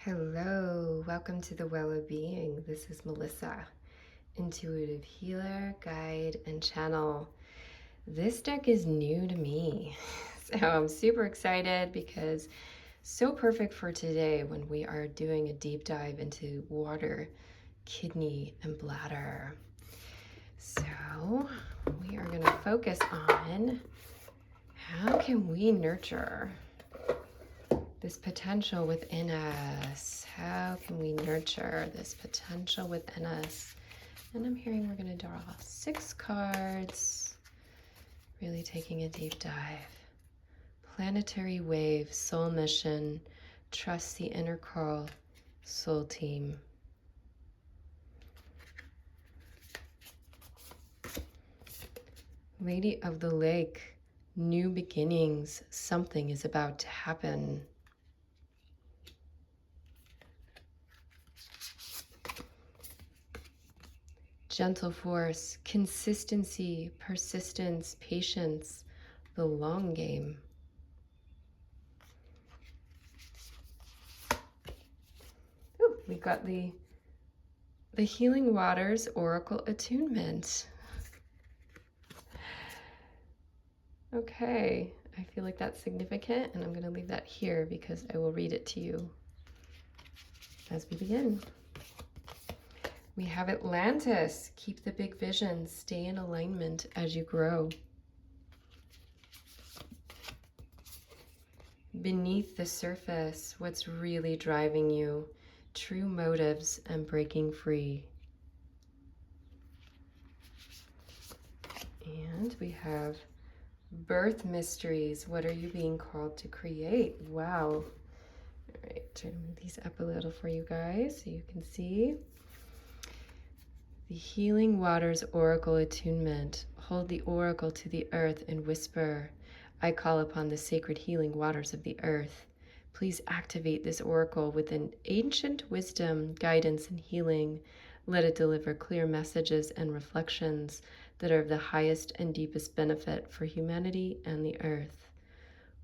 Hello, welcome to the Well of Being. This is Melissa, intuitive healer, guide, and channel. This deck is new to me, so I'm super excited because so perfect for today when we are doing a deep dive into water, kidney, and bladder. So we are going to focus on how can we nurture this potential within us. How can we nurture this potential within us? And I'm hearing we're going to draw 6 cards, really taking a deep dive. Planetary wave, soul mission, trust the inner call, soul team. Lady of the lake, new beginnings, something is about to happen. Gentle force, consistency, persistence, patience, the long game. Ooh, we got the Healing Waters Oracle Attunement. Okay, I feel like that's significant, and I'm going to leave that here because I will read it to you as we begin. We have Atlantis. Keep the big vision. Stay in alignment as you grow. Beneath the surface, what's really driving you? True motives and breaking free. And we have birth mysteries. What are you being called to create? Wow. All right, try to move these up a little for you guys so you can see. The Healing Waters Oracle Attunement. Hold the oracle to the earth and whisper, I call upon the sacred healing waters of the earth. Please activate this oracle with an ancient wisdom, guidance, and healing. Let it deliver clear messages and reflections that are of the highest and deepest benefit for humanity and the earth.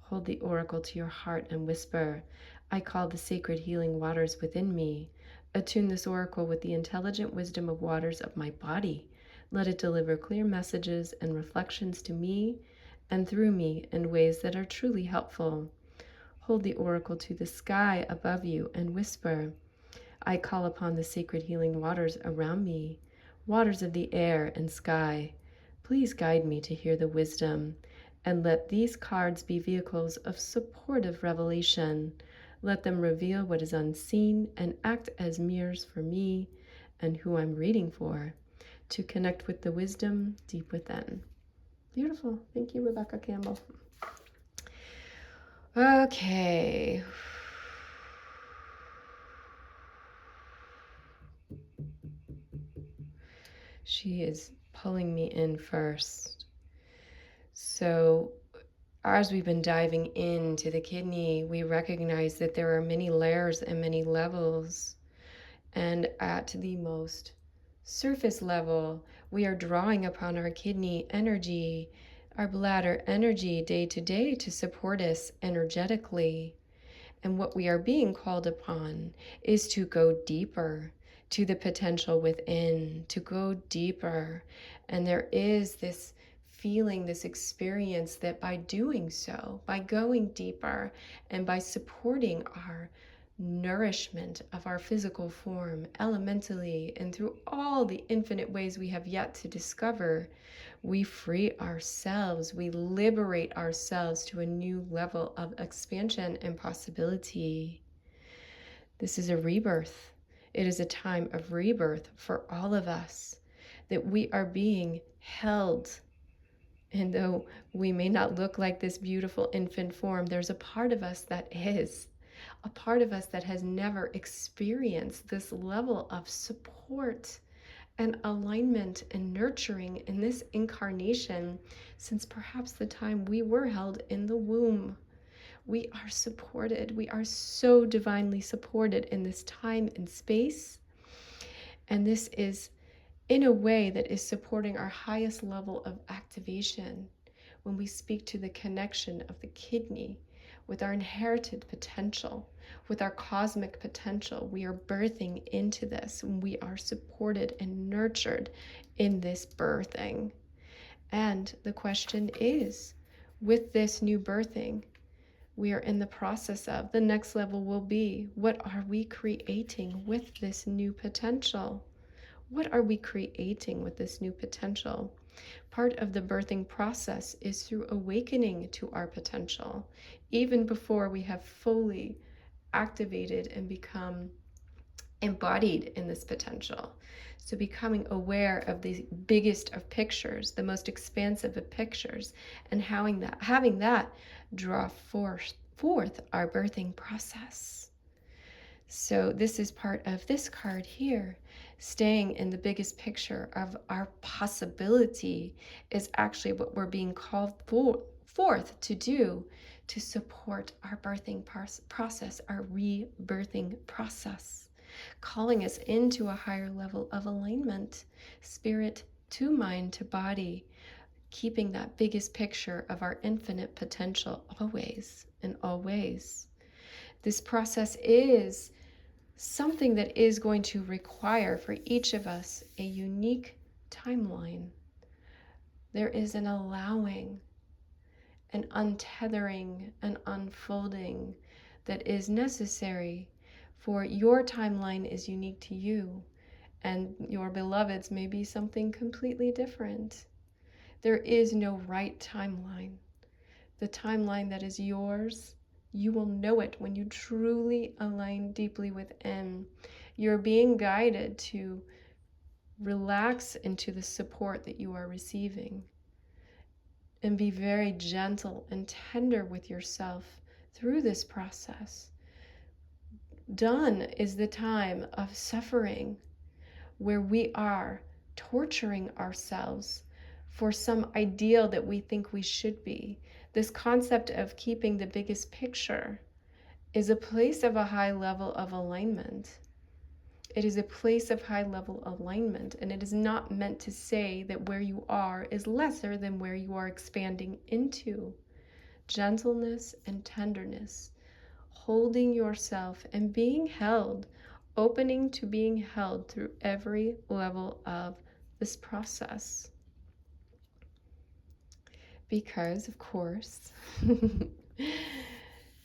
Hold the oracle to your heart and whisper, I call the sacred healing waters within me. Attune this oracle with the intelligent wisdom of waters of my body. Let it deliver clear messages and reflections to me and through me in ways that are truly helpful. Hold the oracle to the sky above you and whisper, I call upon the sacred healing waters around me, waters of the air and sky. Please guide me to hear the wisdom, and let these cards be vehicles of supportive revelation. Let them reveal what is unseen and act as mirrors for me and who I'm reading for, to connect with the wisdom deep within. Beautiful. Thank you, Rebecca Campbell. Okay. She is pulling me in first. So as we've been diving into the kidney, we recognize that there are many layers and many levels. And at the most surface level, we are drawing upon our kidney energy, our bladder energy day to day to support us energetically. And what we are being called upon is to go deeper to the potential within, to go deeper. And there is this feeling, this experience that by doing so, by going deeper and by supporting our nourishment of our physical form elementally and through all the infinite ways we have yet to discover, we free ourselves, we liberate ourselves to a new level of expansion and possibility. This is a rebirth. It is a time of rebirth for all of us, that we are being held. And though we may not look like this beautiful infant form, there's a part of us that is. A part of us that has never experienced this level of support and alignment and nurturing in this incarnation since perhaps the time we were held in the womb. We are supported. We are so divinely supported in this time and space. And this is in a way that is supporting our highest level of activation when we speak to the connection of the kidney with our inherited potential, with our cosmic potential. We are birthing into this. We are supported and nurtured in this birthing. And the question is, with this new birthing, we are in the process of, the next level will be, what are we creating with this new potential? What are we creating with this new potential? Part of the birthing process is through awakening to our potential, even before we have fully activated and become embodied in this potential. So becoming aware of the biggest of pictures, the most expansive of pictures, and having that draw forth our birthing process. So this is part of this card here. Staying in the biggest picture of our possibility is actually what we're being called forth to do, to support our birthing process, our rebirthing process, calling us into a higher level of alignment, spirit to mind to body, keeping that biggest picture of our infinite potential always and always. This process is something that is going to require for each of us a unique timeline. There is an allowing, an untethering, an unfolding that is necessary, for your timeline is unique to you, and your beloved's may be something completely different. There is no right timeline. The timeline that is yours, you will know it when you truly align deeply within. You're being guided to relax into the support that you are receiving and be very gentle and tender with yourself through this process. Done is the time of suffering, where we are torturing ourselves for some ideal that we think we should be. This concept of keeping the biggest picture is a place of a high level of alignment. It is a place of high level alignment, and it is not meant to say that where you are is lesser than where you are expanding into. Gentleness and tenderness, holding yourself and being held, opening to being held through every level of this process. Because, of course,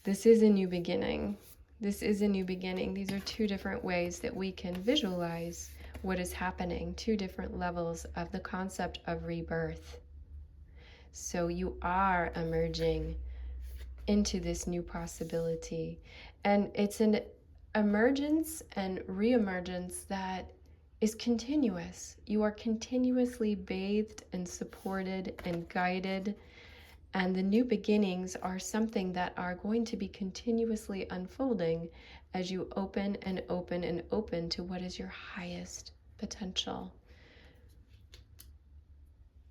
this is a new beginning. This is a new beginning. These are two different ways that we can visualize what is happening, two different levels of the concept of rebirth. So you are emerging into this new possibility. And it's an emergence and re-emergence that is continuous. You are continuously bathed and supported and guided, and the new beginnings are something that are going to be continuously unfolding as you open and open and open to what is your highest potential.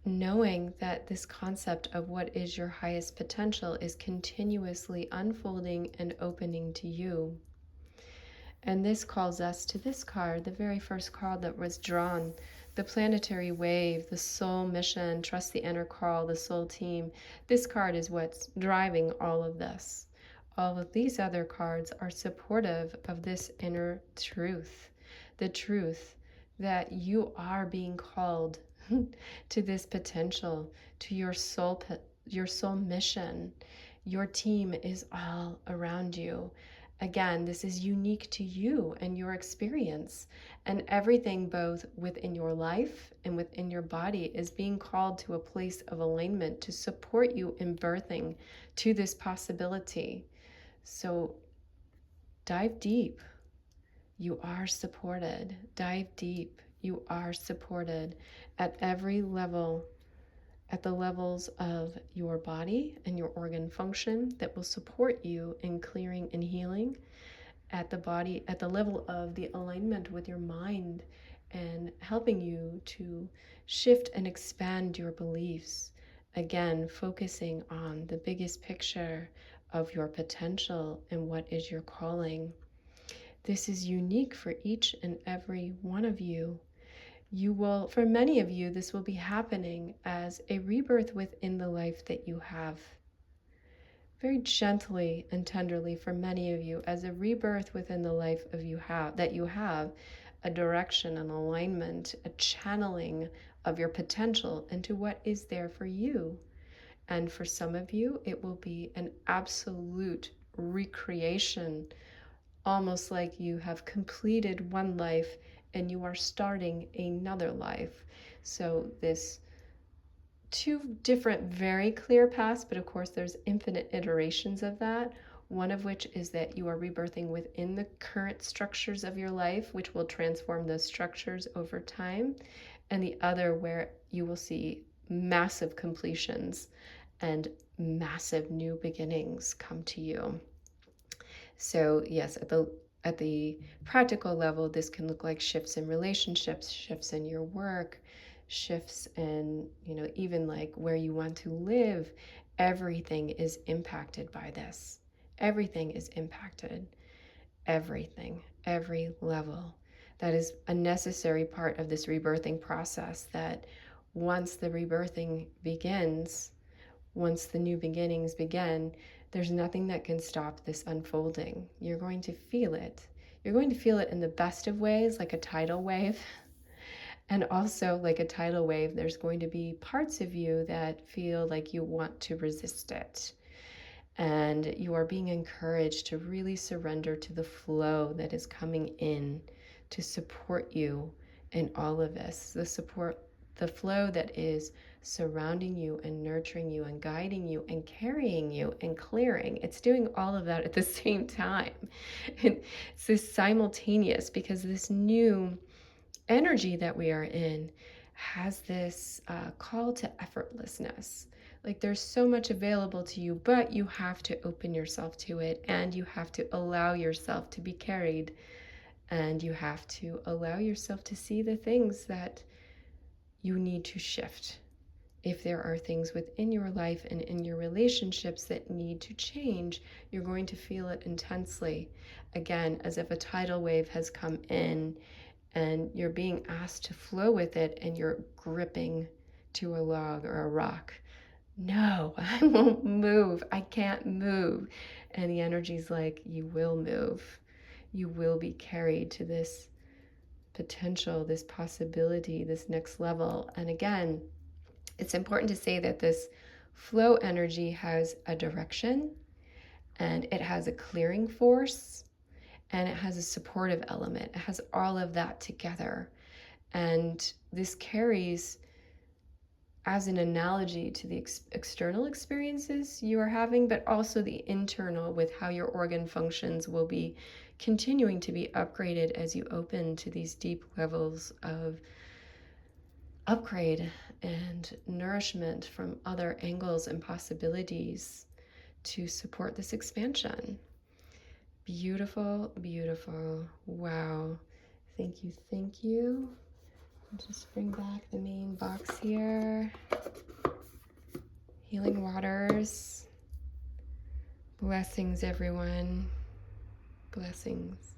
Knowing that this concept of what is your highest potential is continuously unfolding and opening to you. And this calls us to this card, the very first card that was drawn, the planetary wave, the soul mission, trust the inner call, the soul team. This card is what's driving all of this. All of these other cards are supportive of this inner truth, the truth that you are being called to this potential, to your soul mission. Your team is all around you. Again, this is unique to you and your experience, and everything both within your life and within your body is being called to a place of alignment to support you in birthing to this possibility. So dive deep. You are supported. Dive deep. You are supported at every level, at the levels of your body and your organ function that will support you in clearing and healing, at the level of the alignment with your mind and helping you to shift and expand your beliefs. Again, focusing on the biggest picture of your potential and what is your calling. This is unique for each and every one of you. For many of you, this will be happening as a rebirth within the life that you have. very gently and tenderly for many of you as a rebirth within the life of that you have a direction, an alignment, a channeling of your potential into what is there for you. And for some of you, it will be an absolute recreation, almost like you have completed one life and you are starting another life. So this two different very clear paths, but of course there's infinite iterations of that. One of which is that you are rebirthing within the current structures of your life, which will transform those structures over time. And the other where you will see massive completions and massive new beginnings come to you. So yes, at the practical level, this can look like shifts in relationships, shifts in your work, shifts in, even like where you want to live. Everything is impacted by this. Everything is impacted. Everything, every level. That is a necessary part of this rebirthing process, that once the rebirthing begins, once the new beginnings begin, there's nothing that can stop this unfolding. You're going to feel it. You're going to feel it in the best of ways, like a tidal wave. And also, like a tidal wave, there's going to be parts of you that feel like you want to resist it. And you are being encouraged to really surrender to the flow that is coming in to support you in all of this. The flow that is surrounding you and nurturing you and guiding you and carrying you and clearing. It's doing all of that at the same time. And it's this simultaneous, because this new energy that we are in has this call to effortlessness. Like there's so much available to you, but you have to open yourself to it, and you have to allow yourself to be carried, and you have to allow yourself to see the things that you need to shift. If there are things within your life and in your relationships that need to change, you're going to feel it intensely. Again, as if a tidal wave has come in and you're being asked to flow with it, and you're gripping to a log or a rock. No, I won't move. I can't move. And the energy's like, you will move. You will be carried to this potential, this possibility, this next level. And again, it's important to say that this flow energy has a direction, and it has a clearing force, and it has a supportive element. It has all of that together. And this carries as an analogy to the external experiences you are having, but also the internal, with how your organ functions will be continuing to be upgraded as you open to these deep levels of upgrade and nourishment from other angles and possibilities to support this expansion. Beautiful, beautiful. Wow. Thank you, thank you. I'll just bring back the main box here. Healing waters. Blessings, everyone. Blessings.